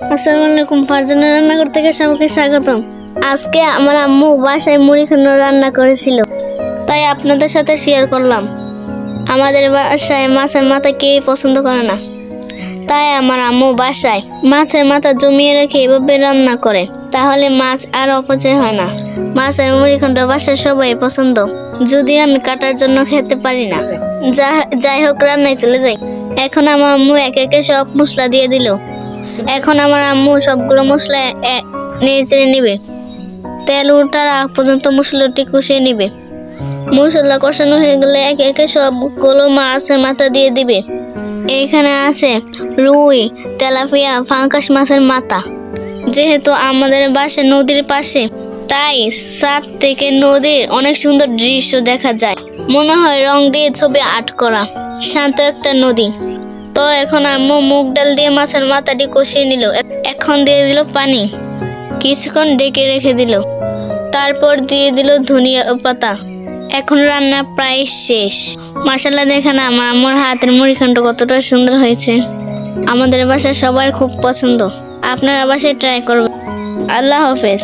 আসসালামু আলাইকুম। ফারজানা রান্নাঘর থেকে সবাইকে স্বাগতম। আজকে আমার আম্মু বাসায় মুড়িঘণ্ট রান্না করেছিল, তাই আপনাদের সাথে শেয়ার করলাম। আমাদের বাসায় মাছের মাথা কে পছন্দ করে না, তাই আমার আম্মু বাসায় মাছের মাথা জমিয়ে রেখে এভাবে রান্না করে, তাহলে মাছ আর অপচয় হয় না। মাছের মুড়িঘণ্ট বাসায় সবাই পছন্দ, যদি আমি কাটার জন্য খেতে পারি না। যাই হোক, রান্নায় চলে যাই। এখন আমার আম্মু একে একে সব মশলা দিয়ে দিল। এখন আমার আম্মু সবগুলো মশলা নেড়ে চেড়ে নিবে। তেল ওঠার আগ পর্যন্ত মশলাটি কষিয়ে নিবে। মশলা কষানো হয়ে গেলে একে একে সবগুলো মাছের মাথা দিয়ে দিবে। এখানে আছে রুই, তেলাপিয়া, পাঙ্গাস মাছের মাথা। যেহেতু আমাদের বাসা নদীর পাশে, তাই ছাদ থেকে নদীর অনেক সুন্দর দৃশ্য দেখা যায়। মনে হয় রং দিয়ে ছবি আর্ট করা। শান্ত একটা নদী। তো এখন আম্মু মুগ ডাল দিয়ে মাছের মাথাটি কষিয়ে নিল। এখন দিয়ে দিল পানি, কিছুক্ষণ ঢেকে রেখে দিল। তারপর দিয়ে দিল ধনিয়া পাতা। এখন রান্না প্রায় শেষ। মাশাআল্লাহ, দেখেন আমার আম্মুর হাতের মুড়িঘণ্ট কতটা সুন্দর হয়েছে। আমাদের বাসায় সবার খুব পছন্দ। আপনারা বাসায় ট্রাই করবেন। আল্লাহ হাফেজ।